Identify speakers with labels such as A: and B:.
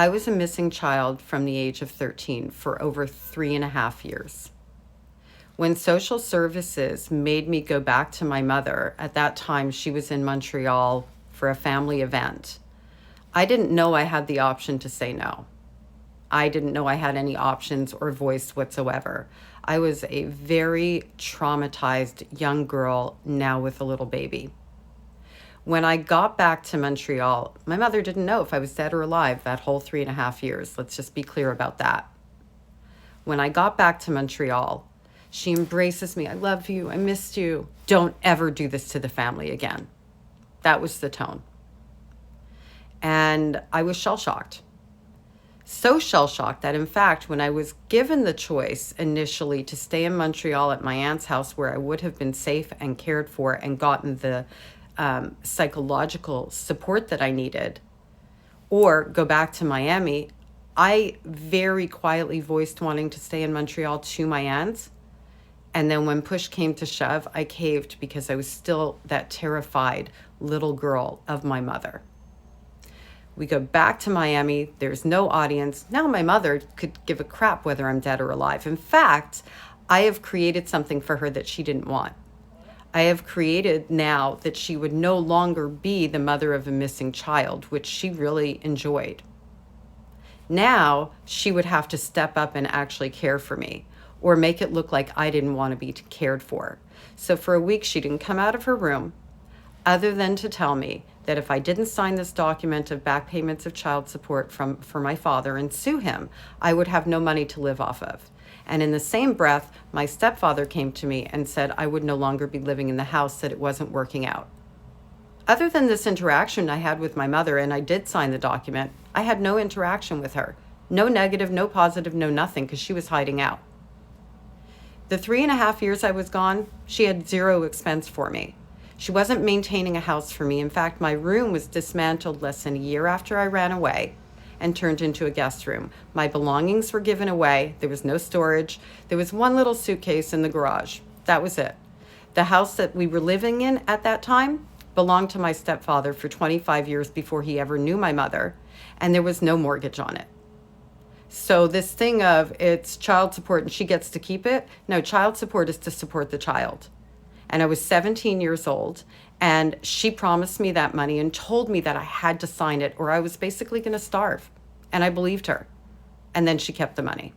A: I was a missing child from the age of 13 for over 3.5 years. When social services made me go back to my mother, at that time she was in Montreal for a family event, I didn't know I had the option to say no. I didn't know I had any options or voice whatsoever. I was a very traumatized young girl now with a little baby. When I got back to Montreal, my mother didn't know if I was dead or alive that whole 3.5 years. Let's just be clear about that. When I got back to Montreal, she embraces me. I love you. I missed you. Don't ever do this to the family again. That was the tone. And I was shell-shocked. So shell-shocked that, in fact, when I was given the choice initially to stay in Montreal at my aunt's house where I would have been safe and cared for and gotten the psychological support that I needed, or go back to Miami, I very quietly voiced wanting to stay in Montreal to my aunt. And then when push came to shove, I caved because I was still that terrified little girl of my mother. We go back to Miami. There's no audience. Now my mother could give a crap whether I'm dead or alive. In fact, I have created something for her that she didn't want. I have created now that she would no longer be the mother of a missing child, which she really enjoyed. Now she would have to step up and actually care for me, or make it look like I didn't want to be cared for. So for a week, she didn't come out of her room other than to tell me that if I didn't sign this document of back payments of child support for my father and sue him, I would have no money to live off of. And in the same breath, my stepfather came to me and said I would no longer be living in the house, that it wasn't working out. Other than this interaction I had with my mother, and I did sign the document, I had no interaction with her. No negative, no positive, no nothing, because she was hiding out. The 3.5 years I was gone, she had zero expense for me. She wasn't maintaining a house for me. In fact, my room was dismantled less than a year after I ran away and turned into a guest room. My belongings were given away. There was no storage. There was one little suitcase in the garage. That was it. The house that we were living in at that time belonged to my stepfather for 25 years before he ever knew my mother, and there was no mortgage on it. So this thing of it's child support and she gets to keep it, no, child support is to support the child. And I was 17 years old, and she promised me that money and told me that I had to sign it or I was basically going to starve. And I believed her. And then she kept the money.